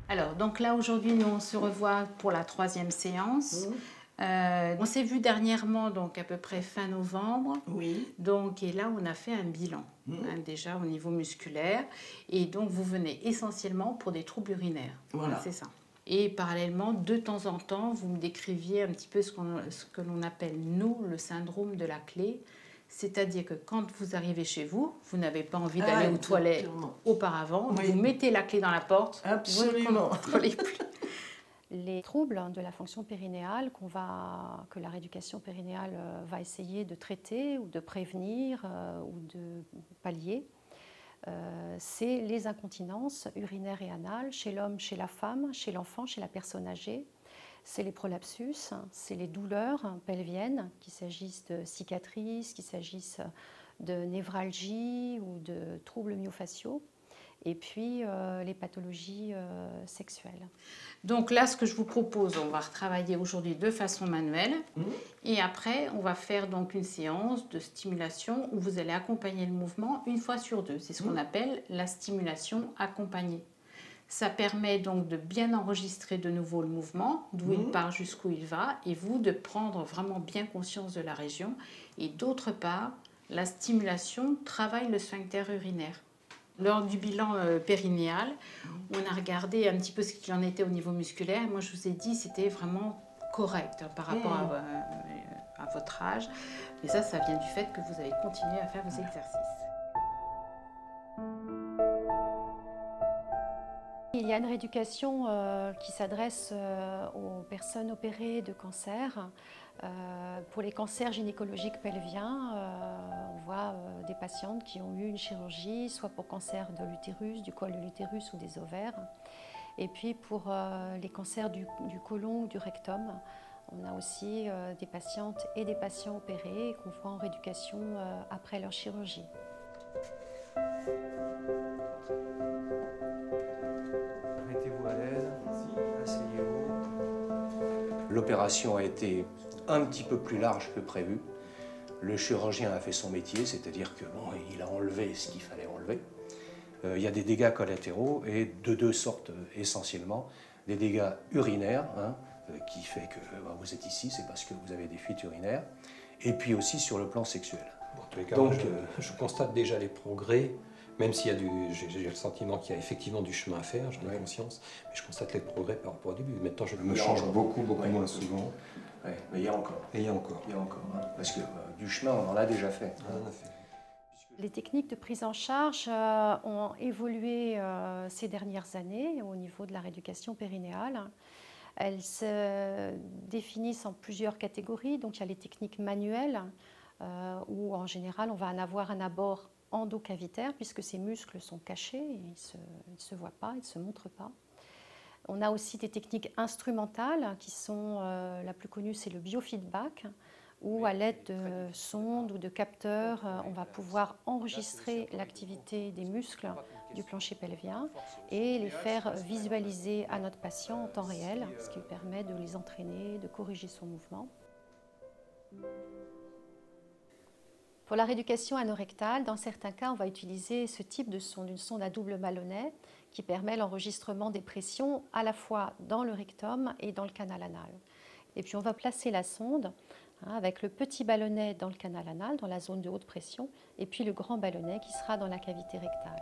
Alors, donc là, aujourd'hui, nous, on se revoit pour la 3e séance. On s'est vu dernièrement, donc à peu près fin novembre. Oui. Donc, et là, on a fait un bilan, déjà au niveau musculaire. Et donc, vous venez essentiellement pour des troubles urinaires. Voilà. C'est ça. Et parallèlement, de temps en temps, vous me décriviez un petit peu ce que l'on appelle, nous, le syndrome de la clé. C'est-à-dire que quand vous arrivez chez vous, vous n'avez pas envie d'aller aux toilettes auparavant, vous mettez la clé dans la porte, absolument. Vous ne contrôlez plus. Les troubles de la fonction périnéale que la rééducation périnéale va essayer de traiter ou de prévenir ou de pallier, c'est les incontinences urinaires et anales chez l'homme, chez la femme, chez l'enfant, chez la personne âgée. C'est les prolapsus, c'est les douleurs pelviennes, qu'il s'agisse de cicatrices, qu'il s'agisse de névralgie ou de troubles myofasciaux, et puis les pathologies sexuelles. Donc là, ce que je vous propose, on va retravailler aujourd'hui de façon manuelle, et après, on va faire donc une séance de stimulation où vous allez accompagner le mouvement 1 fois sur 2. C'est ce qu'on appelle la stimulation accompagnée. Ça permet donc de bien enregistrer de nouveau le mouvement, d'où il part jusqu'où il va, et vous de prendre vraiment bien conscience de la région. Et d'autre part, la stimulation travaille le sphincter urinaire. Lors du bilan périnéal, on a regardé un petit peu ce qu'il en était au niveau musculaire. Moi, je vous ai dit, c'était vraiment correct par rapport à votre âge. Mais ça vient du fait que vous avez continué à faire vos exercices. Il y a une rééducation qui s'adresse aux personnes opérées de cancer. Pour les cancers gynécologiques pelviens, on voit des patientes qui ont eu une chirurgie, soit pour cancer de l'utérus, du col de l'utérus ou des ovaires. Et puis pour les cancers du côlon ou du rectum, on a aussi des patientes et des patients opérés qu'on voit en rééducation après leur chirurgie. Mettez-vous à l'aise, asseyez-vous. L'opération a été un petit peu plus large que prévu. Le chirurgien a fait son métier, c'est-à-dire que bon, il a enlevé ce qu'il fallait enlever. Il y a des dégâts collatéraux et de deux sortes essentiellement. Des dégâts urinaires, qui fait que vous êtes ici, c'est parce que vous avez des fuites urinaires, et puis aussi sur le plan sexuel. En tous les cas, donc, je constate déjà les progrès, même s'il y a j'ai le sentiment qu'il y a effectivement du chemin à faire, j'en ai conscience, mais je constate les progrès par rapport au début. Maintenant, je me change beaucoup moins souvent. Ouais, mais il y a encore. Et il y a encore. Il y a encore, parce que du chemin, on en a déjà fait. On en a fait. Les techniques de prise en charge ont évolué ces dernières années au niveau de la rééducation périnéale. Elles se définissent en plusieurs catégories. Donc il y a les techniques manuelles, où en général on va en avoir un abord endocavitaire puisque ces muscles sont cachés, ils ne se voient pas, ils ne se montrent pas. On a aussi des techniques instrumentales qui sont, la plus connue c'est le biofeedback, où à l'aide de sondes ou de capteurs, on va pouvoir enregistrer l'activité des muscles du plancher pelvien et les faire visualiser à notre patient en temps réel, ce qui permet de les entraîner, de corriger son mouvement. Pour la rééducation anorectale, dans certains cas, on va utiliser ce type de sonde, une sonde à double ballonnet qui permet l'enregistrement des pressions à la fois dans le rectum et dans le canal anal. Et puis on va placer la sonde avec le petit ballonnet dans le canal anal, dans la zone de haute pression, et puis le grand ballonnet qui sera dans la cavité rectale.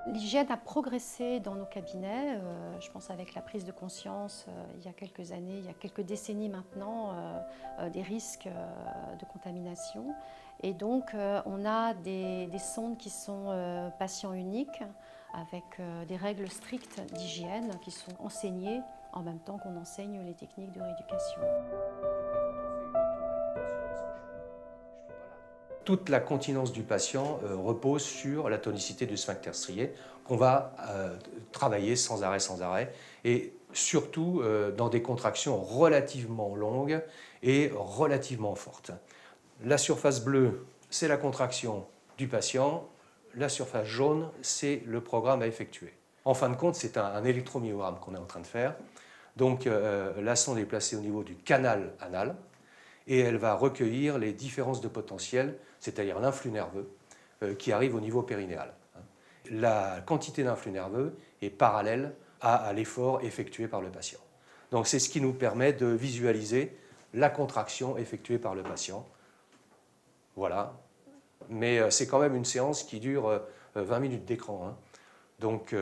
L'hygiène a progressé dans nos cabinets, je pense avec la prise de conscience il y a quelques années, il y a quelques décennies maintenant, des risques de contamination. Et donc on a des sondes qui sont patients uniques, avec des règles strictes d'hygiène qui sont enseignées en même temps qu'on enseigne les techniques de rééducation. Toute la continence du patient repose sur la tonicité du sphincter strié qu'on va travailler sans arrêt, et surtout dans des contractions relativement longues et relativement fortes. La surface bleue, c'est la contraction du patient, la surface jaune, c'est le programme à effectuer. En fin de compte, c'est un électromyogramme qu'on est en train de faire. Donc la sonde est placée au niveau du canal anal, et elle va recueillir les différences de potentiel, c'est-à-dire l'influx nerveux qui arrive au niveau périnéal. La quantité d'influx nerveux est parallèle à l'effort effectué par le patient. Donc c'est ce qui nous permet de visualiser la contraction effectuée par le patient. Voilà. Mais c'est quand même une séance qui dure 20 minutes d'écran, hein. Donc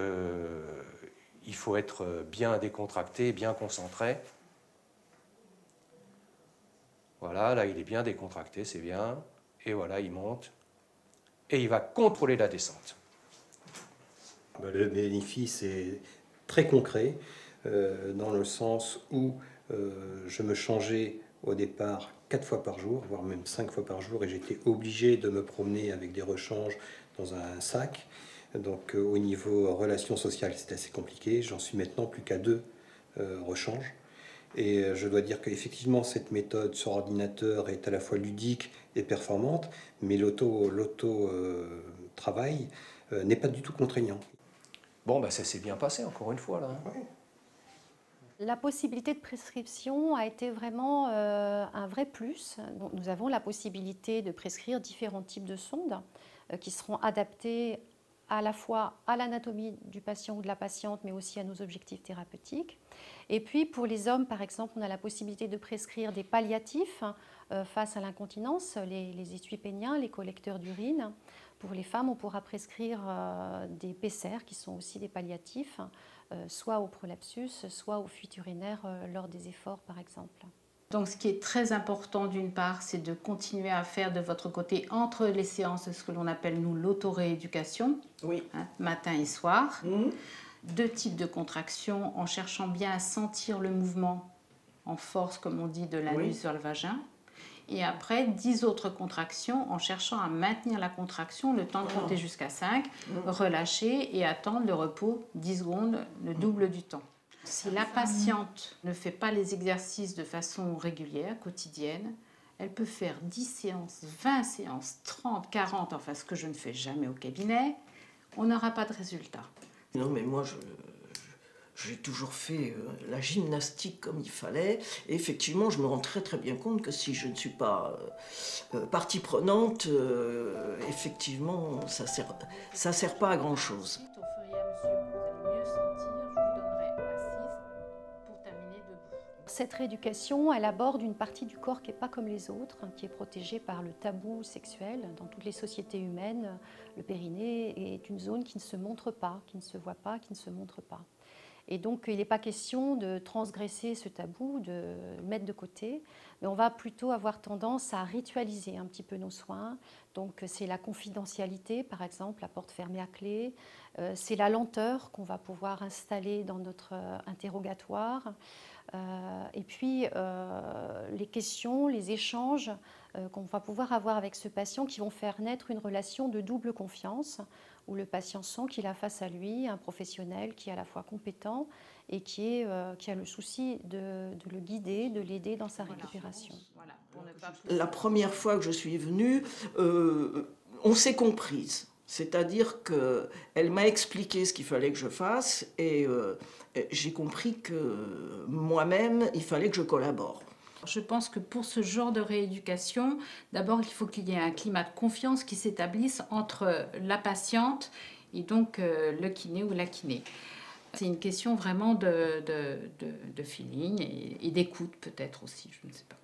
il faut être bien décontracté, bien concentré. Voilà, là il est bien décontracté, c'est bien. Et voilà, il monte. Et il va contrôler la descente. Le bénéfice est très concret, dans le sens où je me changeais au départ 4 fois par jour, voire même 5 fois par jour, et j'étais obligé de me promener avec des rechanges dans un sac. Donc au niveau relations sociales, c'est assez compliqué. J'en suis maintenant plus qu'à 2 rechanges. Et je dois dire qu'effectivement, cette méthode sur ordinateur est à la fois ludique et performante, mais l'auto-travail n'est pas du tout contraignant. Bon, bah, ça s'est bien passé, encore une fois, là. Oui. La possibilité de prescription a été vraiment un vrai plus. Donc, nous avons la possibilité de prescrire différents types de sondes qui seront adaptées à la fois à l'anatomie du patient ou de la patiente, mais aussi à nos objectifs thérapeutiques. Et puis pour les hommes, par exemple, on a la possibilité de prescrire des palliatifs face à l'incontinence, les essuie péniens, les collecteurs d'urine. Pour les femmes, on pourra prescrire des PCR qui sont aussi des palliatifs, soit au prolapsus, soit aux fuites urinaires lors des efforts, par exemple. Donc ce qui est très important d'une part, c'est de continuer à faire de votre côté entre les séances ce que l'on appelle nous l'auto-rééducation, Oui. Hein, matin et soir. 2 types de contractions en cherchant bien à sentir le mouvement en force, comme on dit, de l'anus vers le vagin. Et après, 10 autres contractions en cherchant à maintenir la contraction le temps de compter jusqu'à 5, relâcher et attendre le repos 10 secondes, le double du temps. Si la patiente ne fait pas les exercices de façon régulière, quotidienne, elle peut faire 10 séances, 20 séances, 30, 40, enfin ce que je ne fais jamais au cabinet, on n'aura pas de résultat. Non, mais moi, j'ai toujours fait la gymnastique comme il fallait. Et effectivement, je me rends très très bien compte que si je ne suis pas partie prenante, effectivement, ça sert pas à grand chose. Au fur et à mesure que vous allez mieux sentir, je vous donnerai assise pour terminer debout. Cette rééducation, elle aborde une partie du corps qui n'est pas comme les autres, qui est protégée par le tabou sexuel. Dans toutes les sociétés humaines, le périnée est une zone qui ne se montre pas, qui ne se voit pas, qui ne se montre pas. Et donc, il n'est pas question de transgresser ce tabou, de le mettre de côté, mais on va plutôt avoir tendance à ritualiser un petit peu nos soins. Donc, c'est la confidentialité, par exemple, la porte fermée à clé. C'est la lenteur qu'on va pouvoir installer dans notre interrogatoire. Et puis, les questions, les échanges qu'on va pouvoir avoir avec ce patient qui vont faire naître une relation de double confiance, où le patient sent qu'il a face à lui un professionnel qui est à la fois compétent et qui a le souci de le guider, de l'aider dans sa récupération. Voilà, pour ne pas... La première fois que je suis venue, on s'est comprise. C'est-à-dire qu'elle m'a expliqué ce qu'il fallait que je fasse et j'ai compris que moi-même, il fallait que je collabore. Je pense que pour ce genre de rééducation, d'abord, il faut qu'il y ait un climat de confiance qui s'établisse entre la patiente et donc le kiné ou la kiné. C'est une question vraiment de feeling et d'écoute peut-être aussi, je ne sais pas.